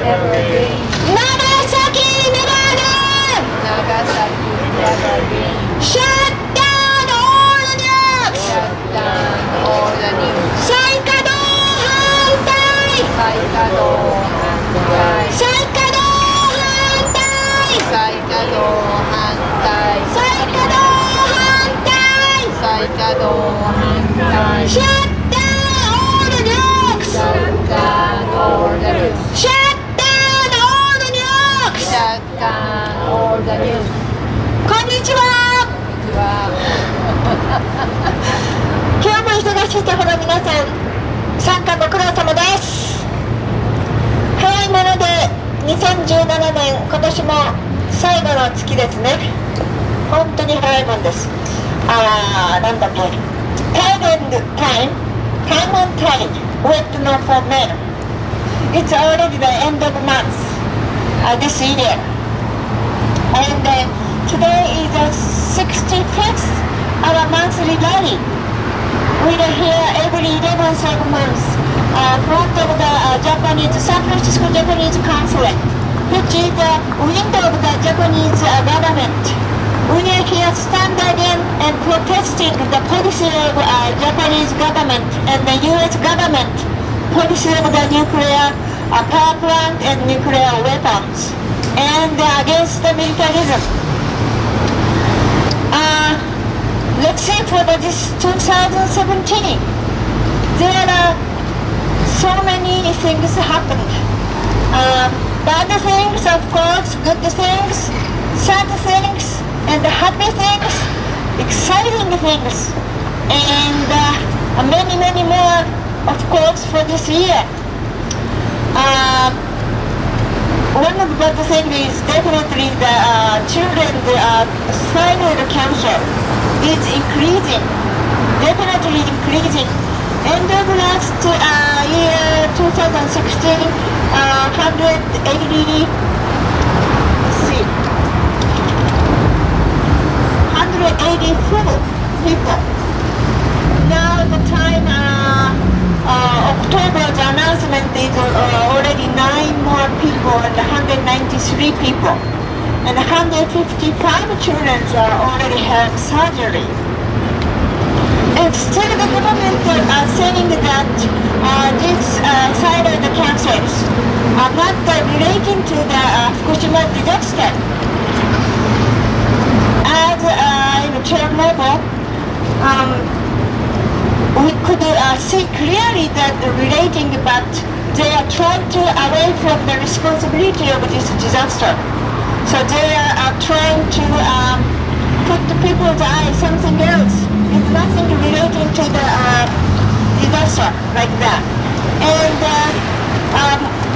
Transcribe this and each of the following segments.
never again. Nagasaki, never again. Nagasaki, never again. Shut down all the nukes. Shut down all the nukes. 再稼働反対。再稼働反対。再稼働反対。再稼働反対。再稼働反対。再稼働反対。 Shut down all the nukes. Shut down all the nukes. Shut down all the nukes. Shut down all the nukes. こんにちは。こんにちは。今日も忙しいところ皆さん参加ご苦労様です。早いもので2017年今年も最後の月ですね。本当に早いもんです。なんだっけ、Time on time, wet no for men. It's already the end of month this year. And today is the 65th of a monthly rally. We are here every 11th of month front of the San Francisco Japanese Consulate, which is the window of the Japanese government. We are here stand again and protesting the policy of Japanese government and the U.S. government policy of the nuclear power plant and nuclear weapons and against the militarism. Let's say for this 2017, there are so many things happened. Bad things, of course, good things, sad things, and happy things, exciting things, and many more, of course, for this year. One of the bad things is definitely the children's spinal cancer is increasing, definitely increasing. End of last year, 2016, 180, let's see, 184 people. Now the time, October's announcement is already 9 more people and 193 people. And 155 children already have surgery. And still the government are saying that this side of the cancers are not relating to the Fukushima disaster. As in Chernobyl, we could see clearly that relating, but they are trying to away from the responsibility of this disaster. So they are trying to put the people's eye something else. It's nothing relating to the disaster like that. And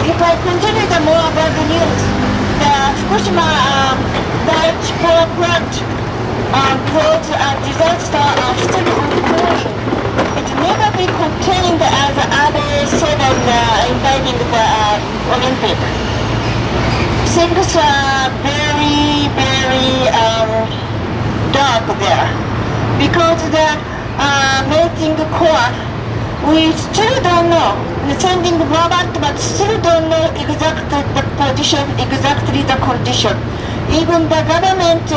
if I continue the more about the news, the Fukushima Daiichi power plant caused a disaster still ongoing. It never be contained as others said inviting the Olympic. Things are very dark there because the melting core, we still don't know. We're sending robot, but still don't know exactly the position, exactly the condition. Even the government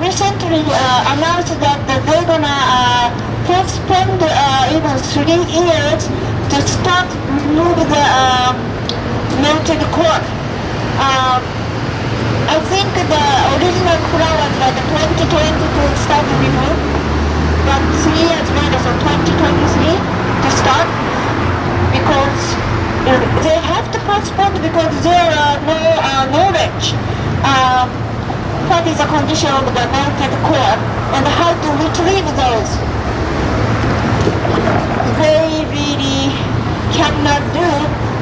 recently announced that they're gonna postpone even 3 years to start remove the melted core. I think the original plan was like 2020 to start the remove, but 3 years later, so 2023 to start, because they have to postpone because there are no knowledge what is the condition of the melted core and how to retrieve those. They really cannot do,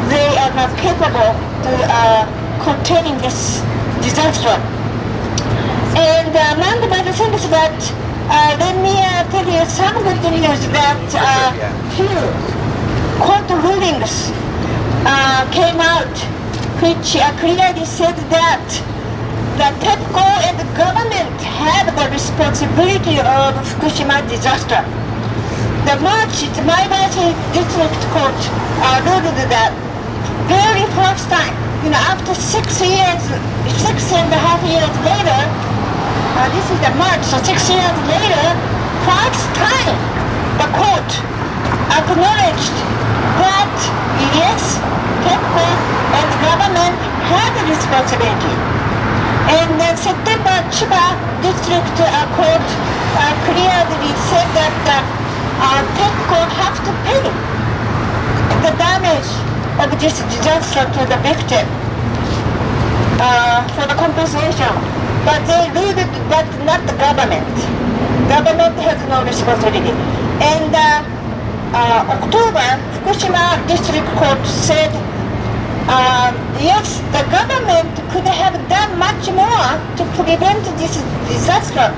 they are not capable to containing this disaster. And among the other things that let me tell you some good news that few court rulings came out which clearly said that the TEPCO and the government have the responsibility of Fukushima disaster. The Maibarashi District Court ruled that very first time, after 6.5 years later, this is the March, so 6 years later, first time the court acknowledged that yes, TEPCO and the government had a responsibility. And then September, Chiba District Court clearly said that TEPCO have to pay the damage of this disaster to the victim for the compensation. But they ruled that not the government. Government has no responsibility. And October, Fukushima District Court said, yes, the government could have done much more to prevent this disaster.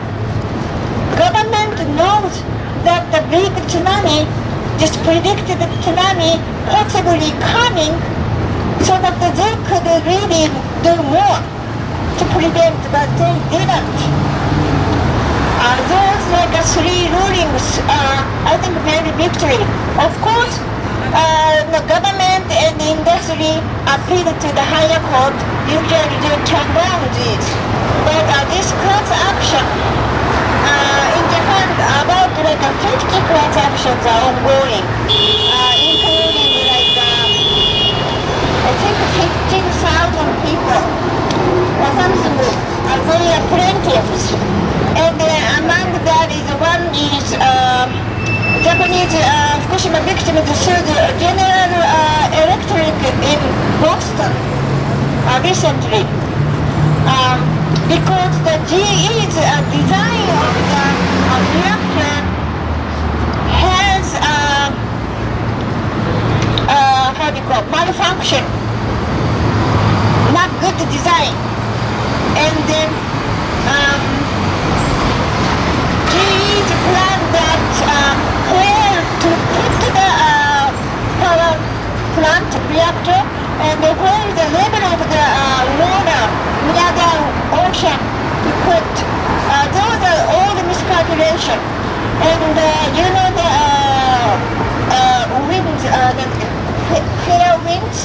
Government knows that the big tsunami, this predicted tsunami possibly coming, so that they could really do more to prevent, but they didn't. Those like three rulings are, I think, very victory. Of course, the government and the industry appeal to the higher court. Usually they turn down these. But this class action in Japan, about like 50 class actions are ongoing, including like I think 15,000 people or something. They are plaintiffs. And among that is one is Japanese Fukushima victims sued General Electric in Boston recently because the GE's design of the reactor has how do you call malfunction, not good design, and then GE's plan that where to put the power plant reactor and where the level of the water near the ocean to put. Those are all the miscalculation. And you know the winds, the fair winds?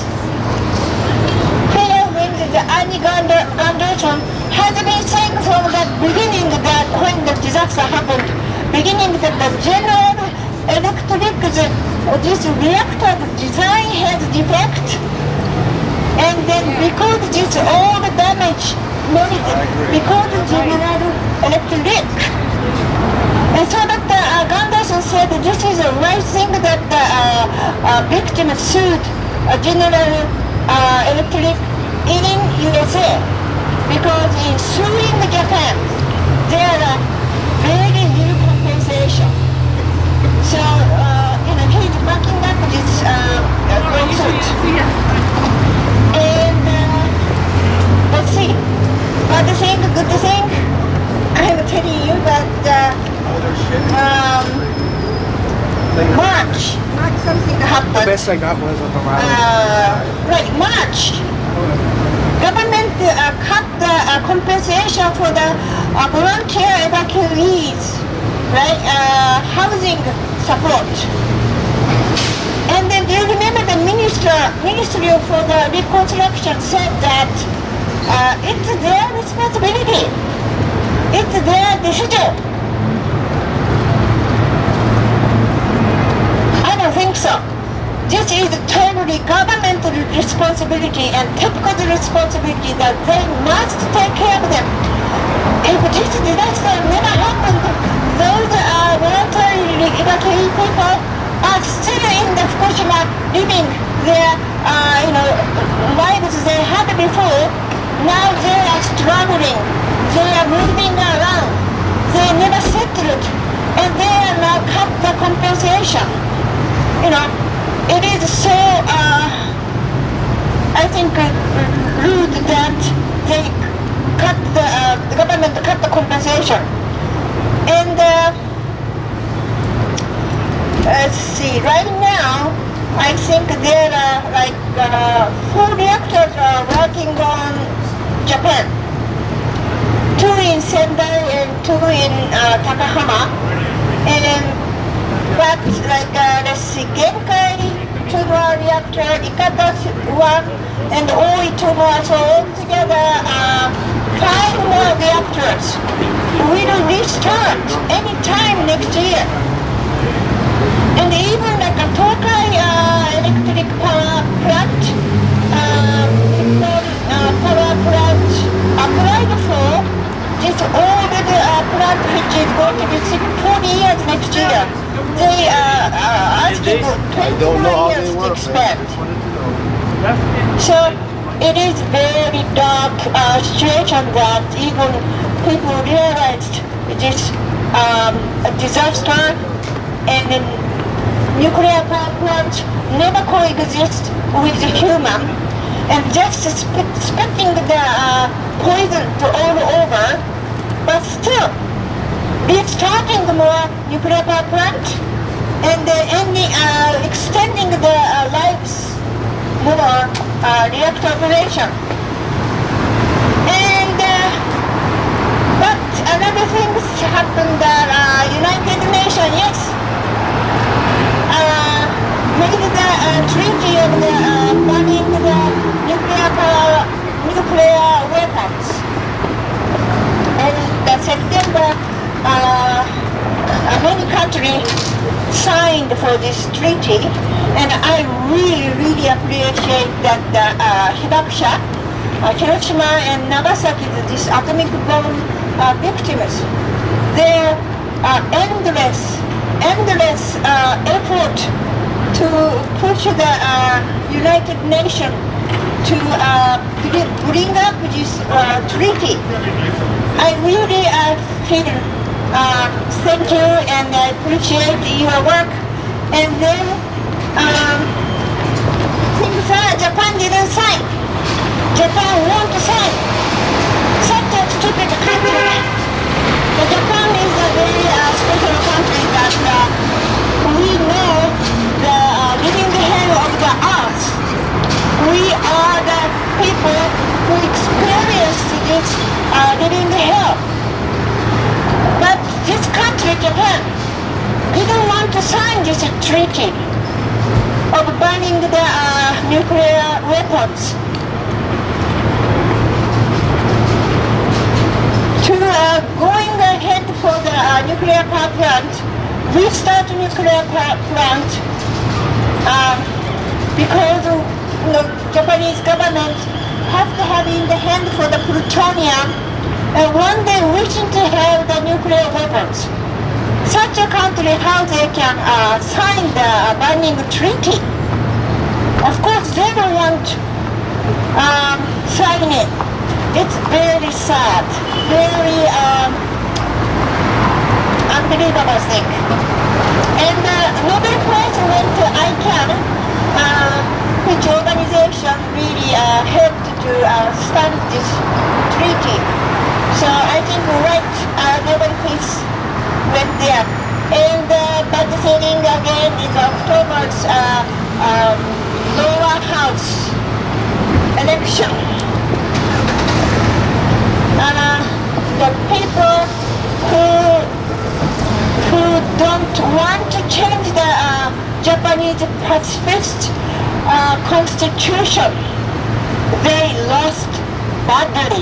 Fair winds, the Annie Gunderson has been saying from the beginning that when the disaster happened, beginning that the General Electric, this reactor design has defect, and then because this all the damage made because General Electric, and so that Gunderson said this is the right thing that the victim sued General Electric in USA, because in suing Japan there are very little compensation. So he's backing up this lawsuit. And let's see. Bad thing, good thing, I'm telling you that March something happened. The best I got was at the Right, March. Government cut the compensation for the volunteer evacuees, right? Housing support. And then do you remember the Ministry for the Reconstruction said that it's their responsibility. It's their decision. I don't think so. This is totally government responsibility and TEPCO's responsibility that they must take care of them. If this disaster never happened, those voluntary evacuee people are still in the Fukushima living their lives they had before. Now they are struggling. They are moving around. They never settled, and they are now cut the compensation. It is so, I think, rude that they the government cut the compensation. And let's see, right now, I think there are like 4 reactors are working on Japan. 2 in Sendai and 2 in Takahama. But let's see, Genkai 2 more reactor, Ikata 1, and Oi 2 more, so altogether another 5 more reactors will restart anytime next year. And even like a Tokai electric power plant, power plant applied for this old plant which is going to be 40 years next year. They are asking 21 years to expand. So it is very dark situation that even people realized this disaster and then nuclear power plants never coexist with the human, and just spitting the poison all over, but still restarting the more nuclear power plant and extending the lives more reactor operation. And but another thing happened that United Nations, yes, made the treaty of the banning the nuclear weapons. And the September, many countries signed for this treaty, and I really appreciate that Hiroshima and Nagasaki, these atomic bomb victims, their endless effort to push the United Nations to bring up this treaty. I really feel thank you, and I appreciate your work. And then things are Japan didn't sign. Japan won't sign. Such a stupid country. But Japan is a very special country that we know the living hell of the earth. We are the people who experienced this living hell. But this country, Japan, didn't want to sign this treaty of banning the nuclear weapons. To going ahead for the nuclear power plant, restart nuclear power plant, because the Japanese government has to have in the hand for the plutonium, and one day wishing to have the nuclear weapons. Such a country, how they can sign the banning treaty? Of course, they don't want sign it. It's very sad, very unbelievable thing. And Nobel Prize went to ICANN, which organization really helped to start this treaty. So I think Nobel Peace went there. And but the thing again is October's lower house election. The people who don't want to change the Japanese pacifist constitution, they lost badly.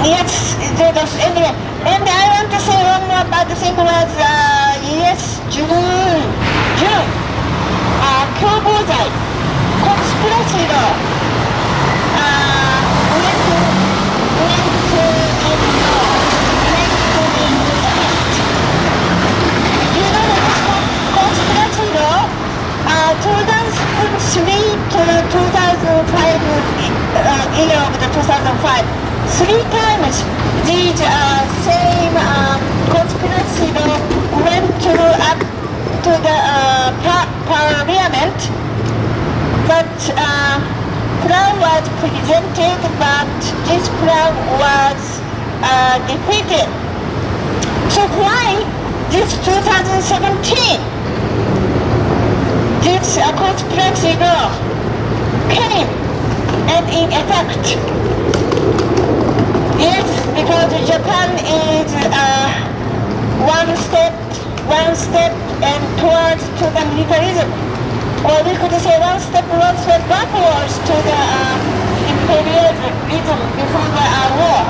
Yes, anyway. And I want to say one more about the thing was, yes, June, 共謀罪 conspiracy law went to you know this conspiracy law 2003 to 2005 year of the 2005 3 times these same conspiracy law went up to the parliament, but plan was presented, but this plan was defeated. So why this 2017 this conspiracy law came and in effect? Yes, because Japan is one step and towards to the militarism. or we could say one step backwards to the imperialism before the war.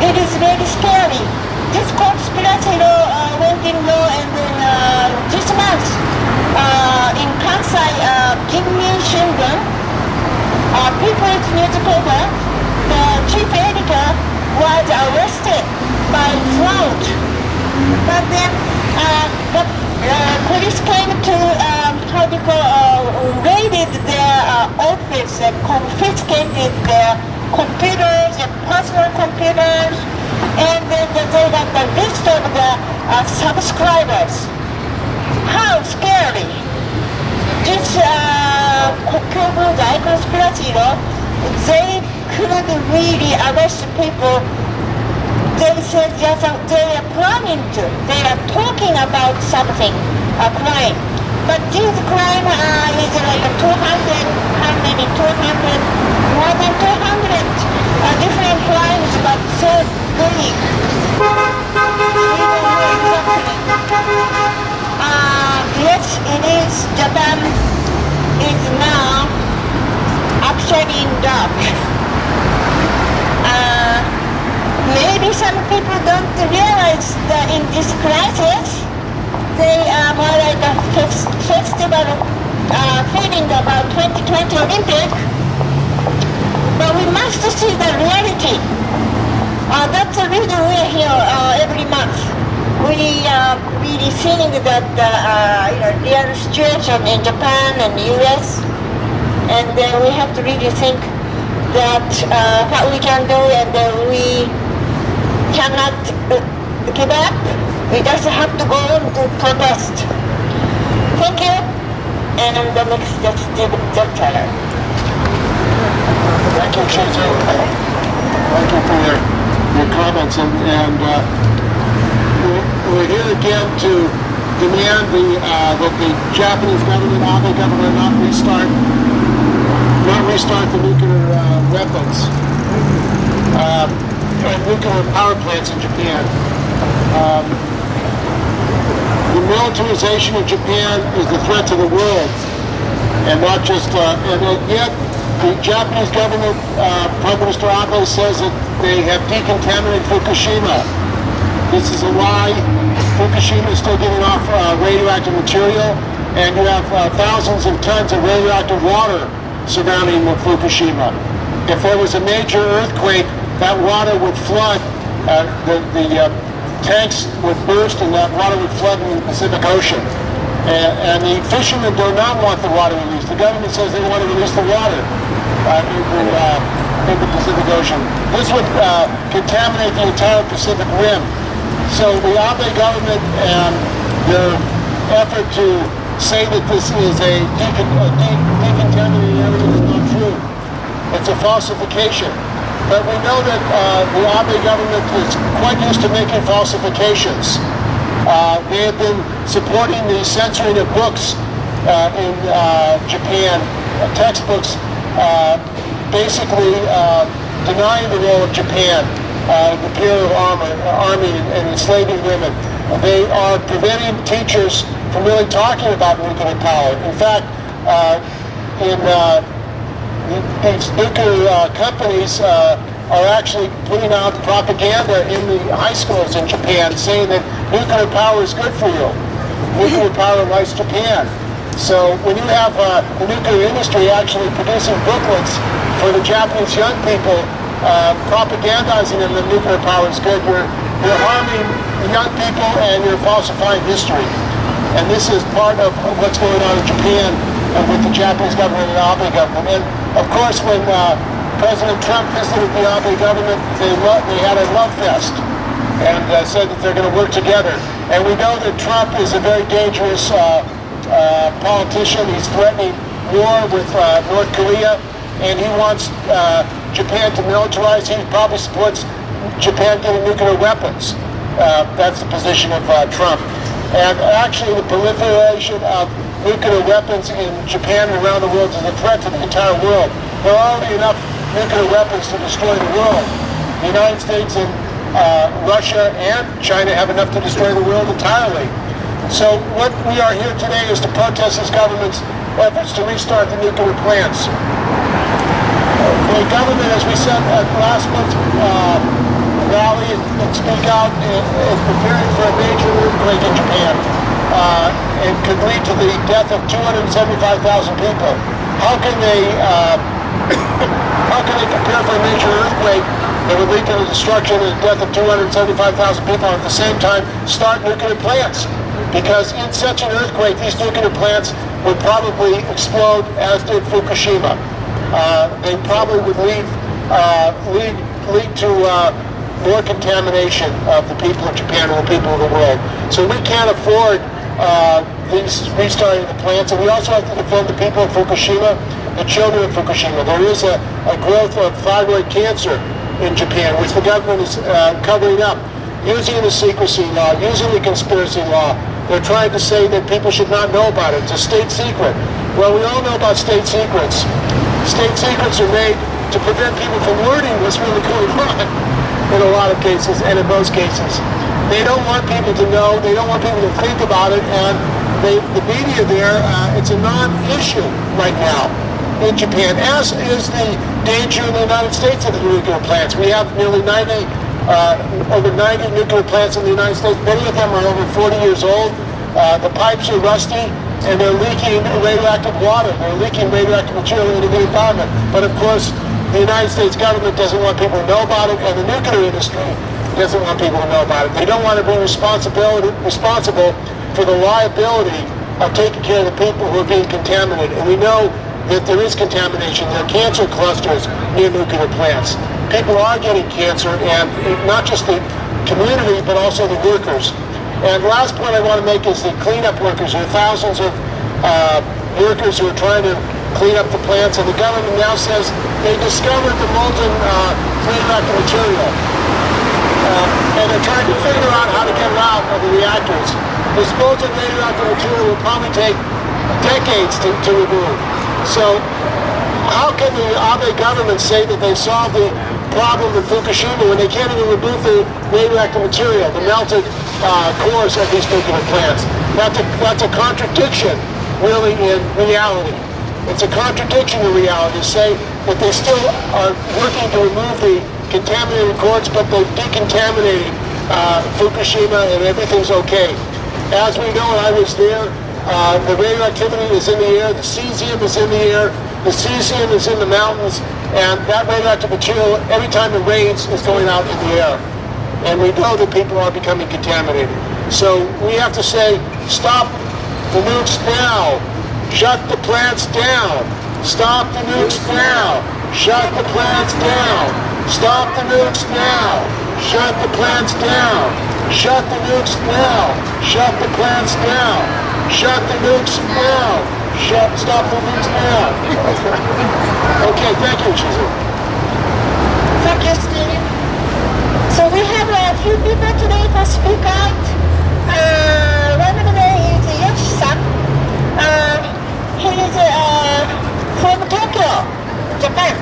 It is very scary. This conspiracy went in law, and then this month in Kansai, Ginmin Shimbun, People's newspaper, the chief editor was arrested by fraud. But then the police came to raided their office and confiscated their computers and personal computers, and then they got the list of the subscribers. How scary! This conspiracy, they couldn't really arrest people. They said they are planning to. They are talking about something, a crime. But this crime is like 200, how many? 200, more than 200 different crimes, but so big. We don't know exactly. Yes, it is. Japan is now actually in dark. Maybe some people don't realize that in this crisis, they are more like a festival feeling about 2020 Olympic. But we must see the reality. That's the reason we are here every month. We are really seeing that real situation in Japan and US, and then we have to really think that what we can do, and we cannot give up. We just have to go on to protest. Thank you. And the next is Dr. Thank you, Chizu. Thank you for your comments. And we're here again to demand that the Japanese government, Abe government, not restart the nuclear weapons and nuclear power plants in Japan. The militarization of Japan is a threat to the world, and not just. And yet, the Japanese government, Prime Minister Abe says that they have decontaminated Fukushima. This is a lie. Fukushima is still giving off radioactive material, and you have thousands of tons of radioactive water surrounding Fukushima. If there was a major earthquake, that water would flood, the tanks would burst, and that water would flood in the Pacific Ocean. And the fishermen do not want the water released. The government says they want to release the water in the Pacific Ocean. This would contaminate the entire Pacific Rim. So the Abe government and their effort to say that this is a decontaminated area is not true. It's a falsification. But we know that the Abe government is quite used to making falsifications. They have been supporting the censoring of books in Japan, textbooks, basically denying the role of Japan, the Imperial Army and enslaving women. They are preventing teachers from really talking about nuclear power. In fact, these nuclear companies are actually putting out propaganda in the high schools in Japan saying that nuclear power is good for you. Nuclear power lights Japan. So when you have the nuclear industry actually producing booklets for the Japanese young people, propagandizing them that nuclear power is good, you're harming the young people and you're falsifying history. And this is part of what's going on in Japan with the Japanese government and the Abe government. And of course, when President Trump visited the Abe government, they had a love fest and said that they're going to work together. And we know that Trump is a very dangerous politician. He's threatening war with North Korea, and he wants Japan to militarize. He probably supports Japan getting nuclear weapons. That's the position of Trump. And actually, the proliferation of nuclear weapons in Japan and around the world is a threat to the entire world. There are already enough nuclear weapons to destroy the world. The United States and Russia and China have enough to destroy the world entirely. So what we are here today is to protest this government's efforts to restart the nuclear plants. The government, as we said at last month's rally and speak out, is preparing for a major earthquake in Japan. It could lead to the death of 275,000 people. How can they prepare for a major earthquake that would lead to the destruction and death of 275,000 people and at the same time start nuclear plants? Because in such an earthquake, these nuclear plants would probably explode, as did Fukushima. They probably would lead to more contamination of the people of Japan and the people of the world. So we can't afford these restarting the plants, and we also have to defend the people of Fukushima, the children of Fukushima. There is a growth of thyroid cancer in Japan, which the government is covering up, using the secrecy law, using the conspiracy law. They're trying to say that people should not know about it. It's a state secret. Well, we all know about state secrets. State secrets are made to prevent people from learning what's really going on in a lot of cases, and in most cases. They don't want people to know, they don't want people to think about it, and the media there, it's a non-issue right now in Japan, as is the danger in the United States of the nuclear plants. We have nearly over 90 nuclear plants in the United States. Many of them are over 40 years old. The pipes are rusty, and they're leaking radioactive water. They're leaking radioactive material into the environment. But of course, the United States government doesn't want people to know about it, and the nuclear industry doesn't want people to know about it. They don't want to be responsible for the liability of taking care of the people who are being contaminated. And we know that there is contamination. There are cancer clusters near nuclear plants. People are getting cancer, and not just the community, but also the workers. And the last point I want to make is the cleanup workers. There are thousands of workers who are trying to clean up the plants, and the government now says they discovered the molten radioactive material. And they're trying to figure out how to get it out of the reactors. This molten radioactive material will probably take decades to remove. So how can the Abe government say that they solved the problem with Fukushima when they can't even remove the radioactive material, the melted cores of these nuclear plants? That's a contradiction, really, in reality. It's a contradiction in reality to say that they still are working to remove the contaminated cores, but they've decontaminated Fukushima and everything's okay. As we know, and I was there, the radioactivity is in the air, the cesium is in the air, the cesium is in the mountains, and that radioactive material, every time it rains, is going out in the air. And we know that people are becoming contaminated. So we have to say, stop the nukes now. Shut the plants down. Stop the nukes now. Shut the plants down. Stop the nukes now. Shut the plants down. Shut the nukes now. Shut the plants down. Shut the nukes now. Stop the nukes now. Okay, thank you, Chizu. Thank you, Steve. So we have a few people today for speak out. One of them is Yoshi-san. He is from Tokyo, Japan,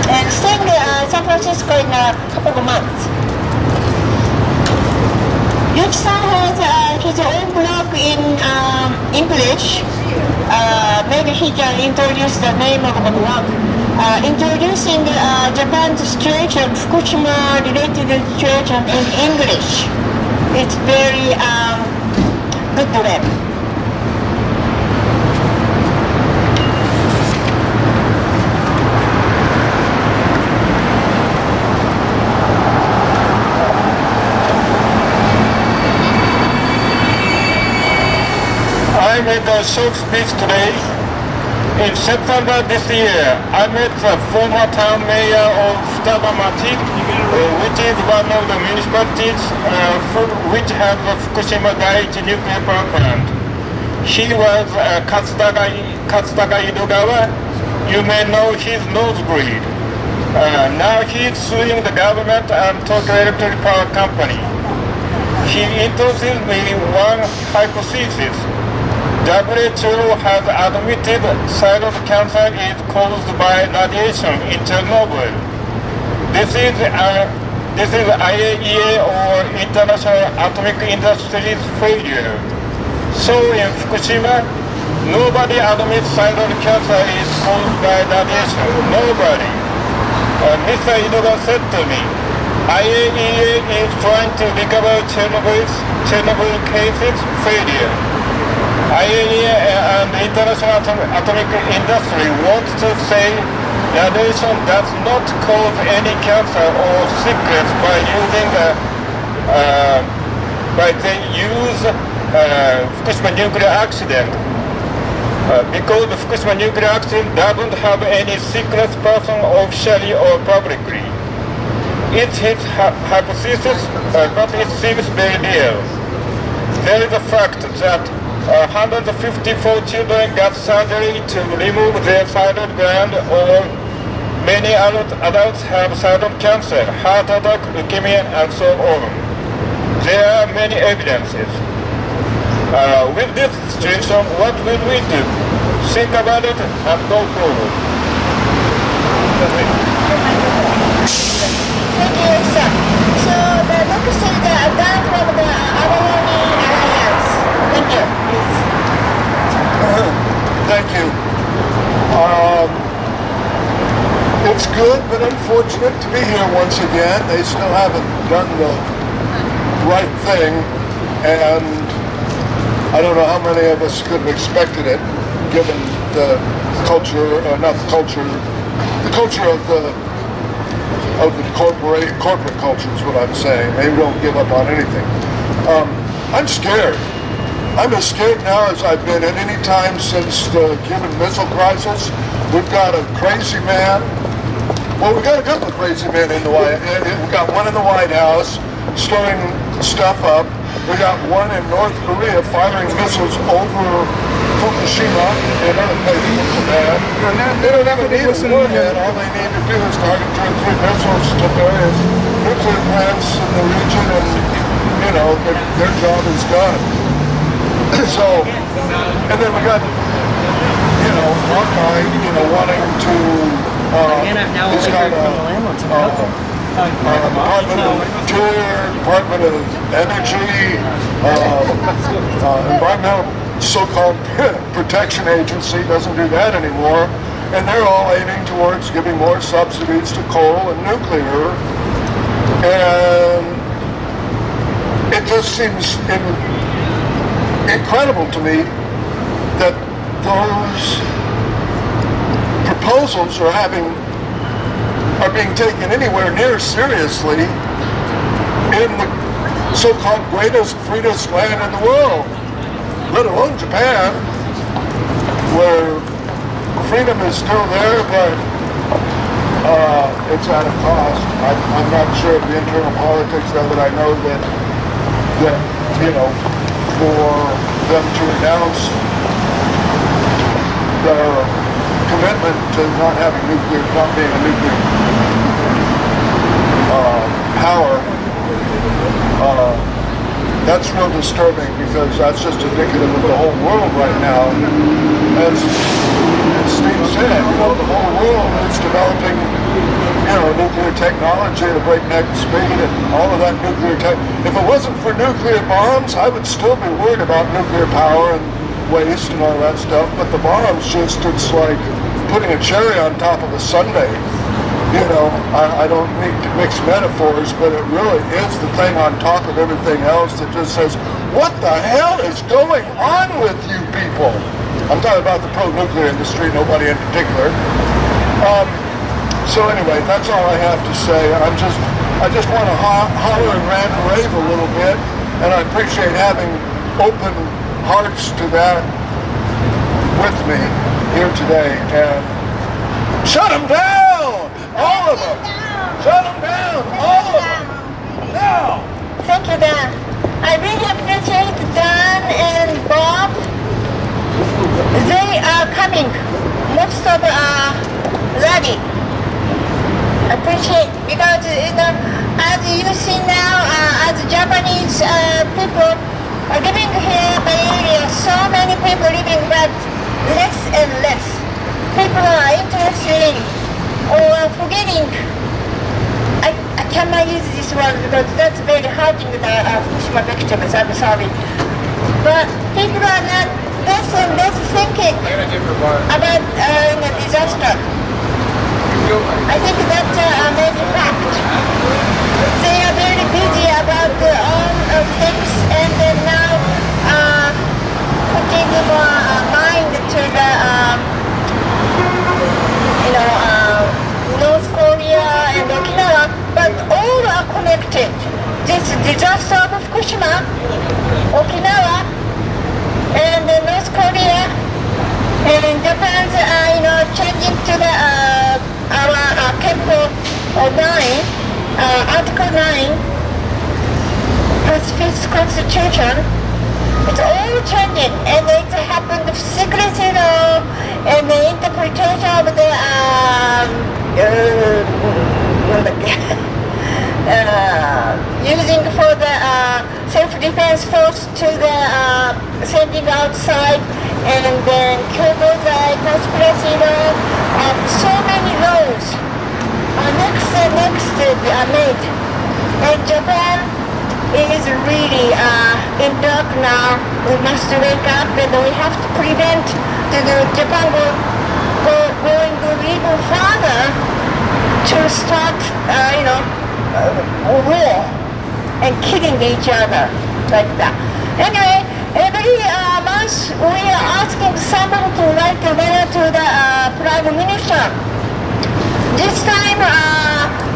and staying in San Francisco in a couple of months. Yoshi-san has his own blog in English. Maybe he can introduce the name of the blog. Introducing Japan's situation, Fukushima-related situation in English. It's very good to read. I made a short speech today. In September this year, I met the former town mayor of Futabamachi, which is one of the municipalities which has the Fukushima Daiichi nuclear power plant. He was Katsudaga Idogawa. You may know his nosebleed. Now he is suing the government and Tokyo Electric Power Company. He introduced me one hypothesis. WHO has admitted thyroid cancer is caused by radiation in Chernobyl. This is IAEA or International Atomic Industries failure. So in Fukushima, nobody admits thyroid cancer is caused by radiation. Nobody. Mr. Inoda said to me, IAEA is trying to recover Chernobyl cases failure. IAEA and the International Atomic Industry wants to say radiation does not cause any cancer or sickness by using Fukushima nuclear accident. Because the Fukushima nuclear accident doesn't have any sickness person officially or publicly. It's his hypothesis, but it seems very real. There is a fact that 154 children got surgery to remove their thyroid gland, or many adults have thyroid cancer, heart attack, leukemia, and so on. There are many evidences. With this situation, what will we do? Think about it and go forward. Thank you, sir. So the next is the down from the Avaloni Alliance. Thank you, please. Thank you. It's good but unfortunate to be here once again. They still haven't done the right thing, and I don't know how many of us could have expected it, given the culture, not the culture of the corporate culture is what I'm saying. They don't give up on anything. I'm scared. I'm as scared now as I've been at any time since the Cuban Missile Crisis. We've got a crazy man. Well, we've got a couple of crazy men in the White House. We've got one in the White House stirring stuff up. We got one in North Korea firing missiles over Fukushima and other places in Japan. They don't have a need of warhead. All they need to do is target 2 or 3 missiles to various nuclear plants in the region, and their job is done. So, and then we got our guy wanting to. He's got Department of Interior, Department of Energy, Environmental so-called Protection Agency doesn't do that anymore, and they're all aiming towards giving more subsidies to coal and nuclear, and it just seems incredible to me that those proposals are being taken anywhere near seriously in the so-called greatest, freest land in the world, let alone Japan, where freedom is still there, but it's at a cost. I'm not sure of the internal politics of it. I know that for them to renounce their commitment to not being a nuclear power, that's real disturbing, because that's just indicative of the whole world right now. As Steve said, the whole world is developing, nuclear technology at a breakneck speed, and all of that nuclear tech. If it wasn't for nuclear bombs, I would still be worried about nuclear power and waste and all that stuff, but the bombs it's like putting a cherry on top of a sundae. I don't need to mix metaphors, but it really is the thing on top of everything else that just says, what the hell is going on with you people? I'm talking about the pro-nuclear industry, nobody in particular. So anyway, that's all I have to say. I just want to holler and rant and rave a little bit, and I appreciate having open hearts to that with me here today. And shut them down! All of them! Shut them down! All of them! Now! Thank you, Dan. I really appreciate Dan and Bob. They are coming. Most of ready. Appreciate, because as you see now, as Japanese people are living here in the area, so many people living, but less and less people are interested in or forgetting. I cannot use this word because that's very hurting the Fukushima victims. I'm sorry, but people are not less less thinking about disaster. I think that's a major fact. They are very busy about their own things, and then now putting more mind to the North Korea and Okinawa, but all are connected. This disaster of Fukushima, Okinawa, and North Korea, and Japan's changing to the our Kempo 9, Article 9, Pacific Constitution. It's all changing, and it happened secretly, and the interpretation of the using for the self-defense force to the sending outside, and then Kyobozai conspiracy law, so many laws next are made, and Japan is really in dark now. We must wake up, and we have to prevent Japan going even further to start, war and killing each other like that. Anyway, every month we are asking someone to write a letter to the Prime Minister. This time,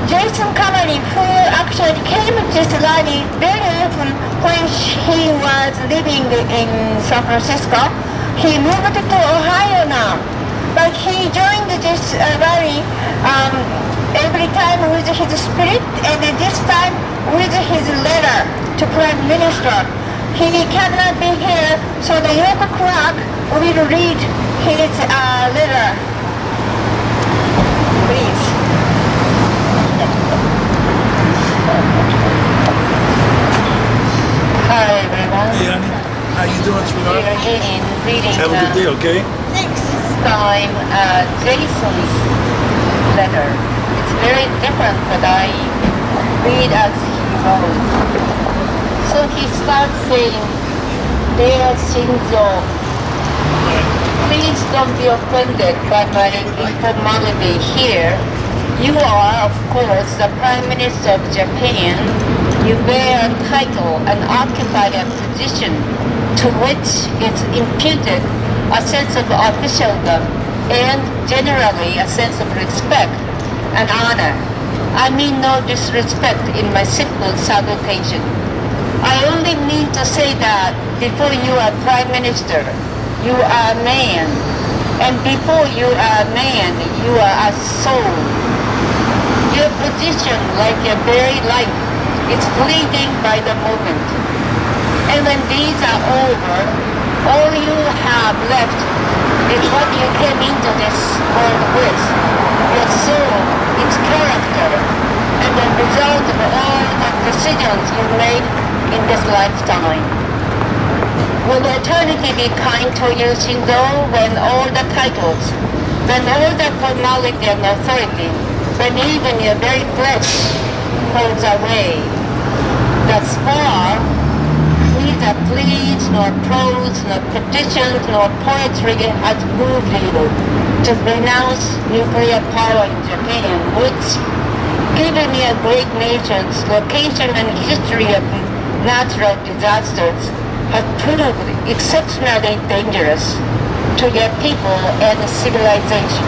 Jason Kamari, who actually came to this rally very often when he was living in San Francisco, he moved to Ohio now. But he joined this rally every time with his spirit, and this time with his letter to Prime Minister. He cannot be here, so the York clerk will read his letter. Please. Hi everyone. Hey, honey. How you doing, sweetheart? We are reading Have a good day, okay? Thanks. this time Jason's letter. It's very different, but I read as he wrote. So he starts saying, "Dear Shinzo, please don't be offended by my informality here. You are, of course, the Prime Minister of Japan. You bear a title and occupy a position to which is imputed a sense of officialdom and generally a sense of respect and honor. I mean no disrespect in my simple salutation. I only mean to say that before you are Prime Minister, you are a man, and before you are a man, you are a soul. Your position, like your very life, is fleeting by the moment. And when these are over, all you have left is what you came into this world with, your soul, its character, and the result of all the decisions you made in this lifetime. Will eternity be kind to you, Shinzo, when all the titles, when all the formality and authority, when even your very flesh falls away? Thus far, neither pleas, nor prose, nor petitions, nor poetry has moved you to renounce nuclear power in Japan, which, given your great nation's location and history of natural disasters, has proved exceptionally dangerous to your people and civilization.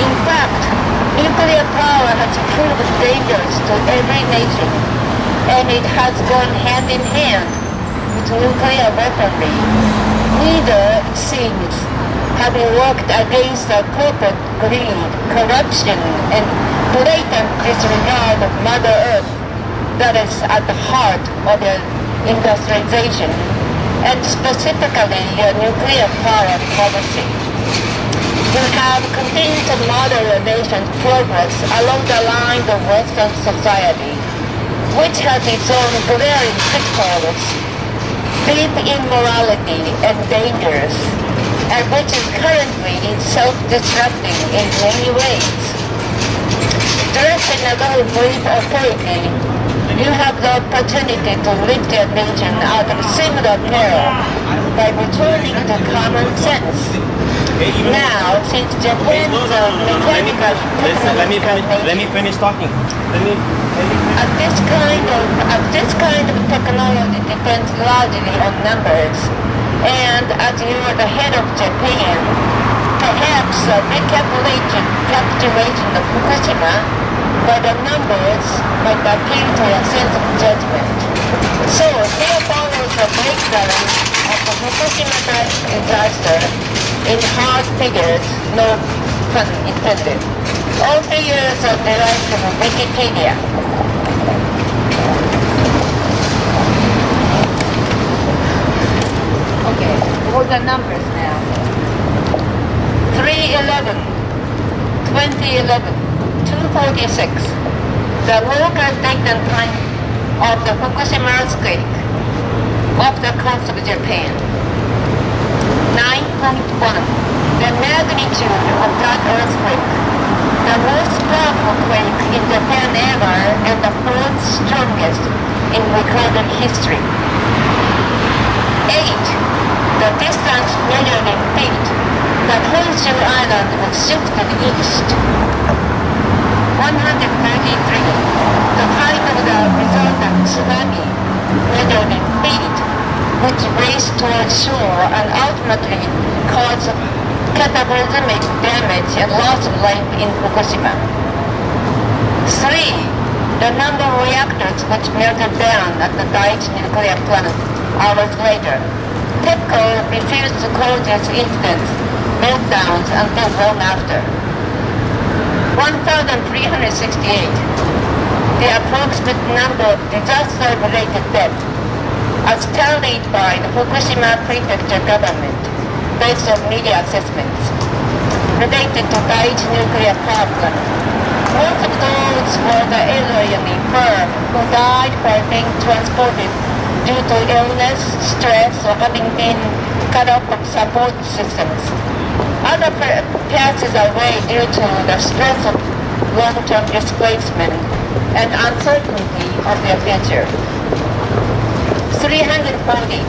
In fact, nuclear power has proved dangerous to every nation, and it has gone hand in hand with nuclear weaponry. Neither, it seems, have you worked against the corporate greed, corruption, and blatant disregard of Mother Earth that is at the heart of your industrialization, and specifically your nuclear power policy. You have continued to model your nation's progress along the lines of Western society, which has its own glaring pitfalls, deep immorality and dangers, and which is currently self-destructing in many ways. Dressed in a little brief authority, You have the opportunity to lift your nation out of similar peril by returning to common sense. Now, since Japan's mechanical Let me finish talking. this kind of technology depends largely on numbers, and as you are the head of Japan, perhaps a recapitulation of Fukushima by the numbers might appeal to a sense of judgment. So here follows a breakdown of the Fukushima disaster in hard figures, no pun intended. All figures are derived from Wikipedia. Okay, all the numbers now. 311, 2011, 246. The local date and time of the Fukushima earthquake off the coast of Japan. 9.1. The magnitude of that earthquake. The most powerful quake in Japan ever and the fourth strongest in recorded history. 8. The distance measured in feet. That Honshu Island was shifted east. 133. The height of the resultant tsunami measured in feet, which raced towards shore and ultimately caused cataclysmic damage and loss of life in Fukushima. 3. The number of reactors which melted down at the Daiichi nuclear plant hours later. TEPCO refused to call these incidents meltdowns until long after. 1,368. The approximate number of disaster-related deaths, as tallied by the Fukushima Prefecture government, based on media assessments, related to Daiichi nuclear power plant. Most of those were the elderly infirm who died by being transported due to illness, stress, or having been cut off from support systems. Other passes away due to the stress of long-term displacement and uncertainty of their future. 340.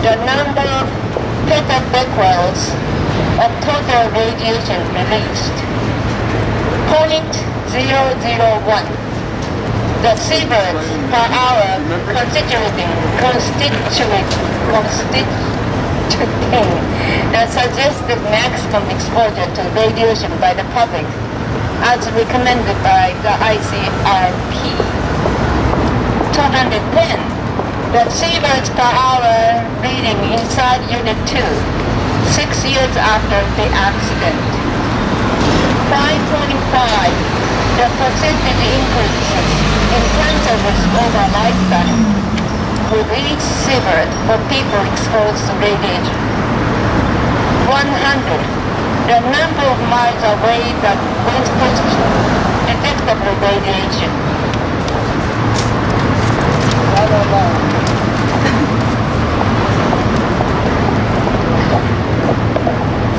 The number of petobecquerels of total radiation released. 0.001. The sieverts per hour constituting the suggested maximum exposure to radiation by the public, as recommended by the ICRP. 210. The sieverts per hour reading inside Unit 2, 6 years after the accident. 5.5. The percentage increases in cancer risk over lifetime with each sievert for people exposed to radiation. 100. The number of miles away that went detectable radiation.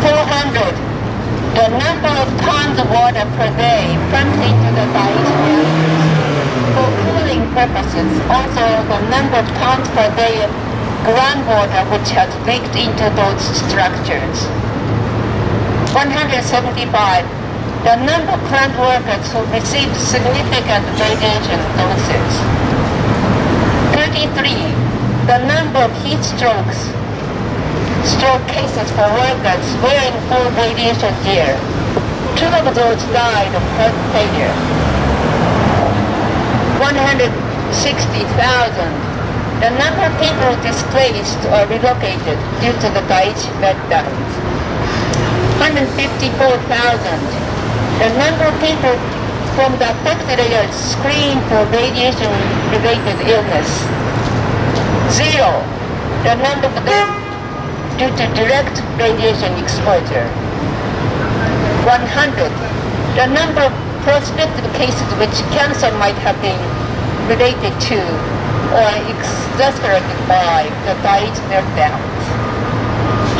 400. The number of tons of water per day pumped into the Daiichi reactors for cooling purposes. Also, the number of tons per day of groundwater which has leaked into those structures. 175. The number of plant workers who received significant radiation doses. 33. The number of heat stroke cases for workers wearing full radiation gear. 2 of those died of heart failure. 160,000. The number of people displaced or relocated due to the Daiichi meltdowns. 154,000. The number of people from the affected areas screened for radiation-related illness. 0. The number of deaths due to direct radiation exposure. 100. The number of prospective cases which cancer might have been related to or exacerbated by the Daiichi meltdowns.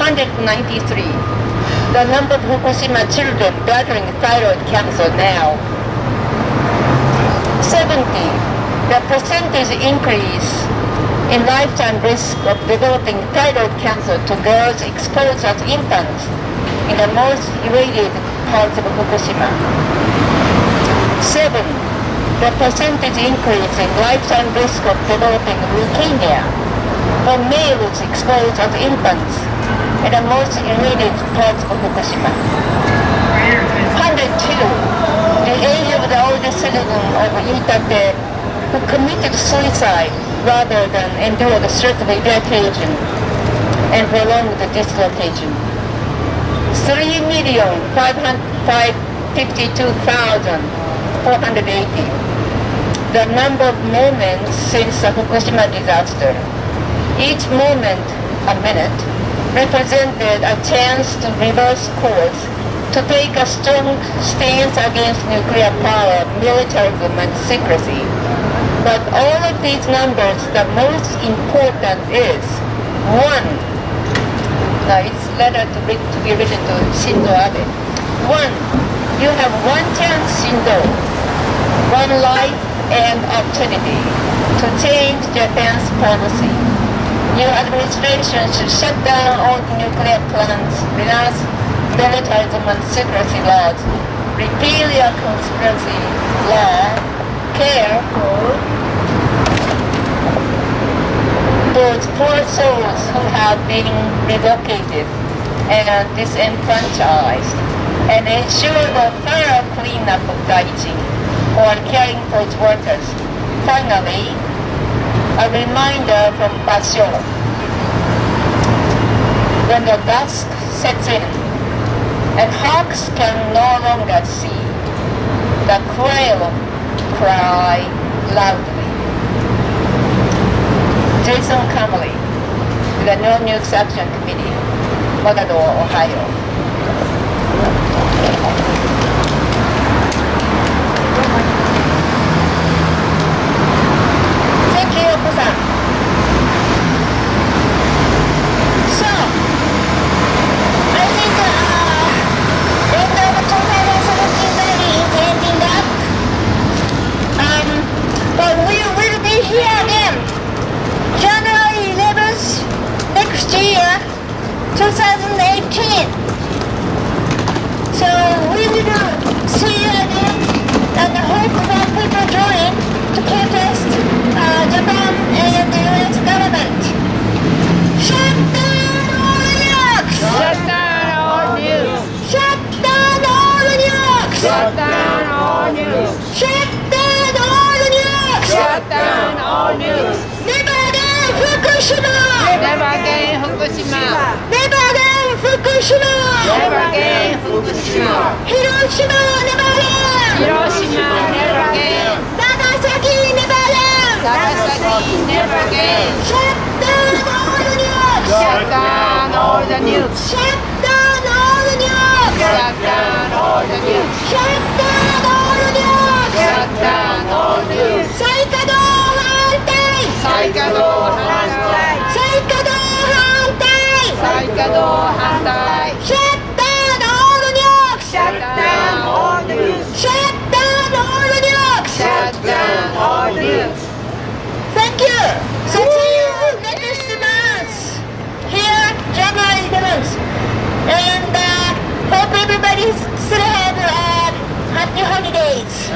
193. The number of Fukushima children battling thyroid cancer now. 70. The percentage increase in lifetime risk of developing thyroid cancer to girls exposed as infants in the most irradiated parts of Fukushima. 7. The percentage increase in lifetime risk of developing leukemia for males exposed as infants in the most irradiated parts of Fukushima. 102. The age of the oldest citizen of Iitate who committed suicide rather than endure the threat of evacuation and prolonged the dislocation. 3,552,480. The number of moments since the Fukushima disaster. Each moment, a minute, represented a chance to reverse course, to take a strong stance against nuclear power, militarism, and secrecy. But all of these numbers, the most important is 1. Now it's letter to be written to Shinzo Abe. 1. You have one chance, Shinzo, one life and opportunity to change Japan's policy. Your administration should shut down all nuclear plants, renounce militarism and secrecy laws, repeal your conspiracy law, care for those poor souls who have been relocated and disenfranchised, and ensure the thorough cleanup of Daiichi or caring for its workers. Finally, a reminder from Basho. When the dusk sets in and hawks can no longer see, the quail cry loudly. Jason Connolly, the No Nukes Action Committee, Mogador, Ohio. Thank you, Yoko-san. So, I think end of 2017 rally is ending up. But we will be here again, January 11th next year, 2018. So we will see you again, and I hope that people join to protest Japan and the US government. Shut down all the nukes! Shut down all nukes! Shut down all the nukes! Shut down all nukes! Shut down all the nukes! Shut down all nukes! Never again Fukushima! Never again Fukushima! Never again Fukushima! Never again Fukushima! Hiroshima never again! Hiroshima never again! Nagasaki never again! Nagasaki never again! Shut down all the nukes! Shut down all the nukes! Shut down all the nukes! Shut down all the nukes! Shut down all the nukes! Shut down all the nukes! 再稼働反対！再稼働反対！再稼働反対！再稼働反対！ Shut down all the nukes! Shut down all the nukes! Shut down all the nukes! Shut down all the nukes! Thank you! So see you next month here, January 11th. And hope everybody still have happy holidays.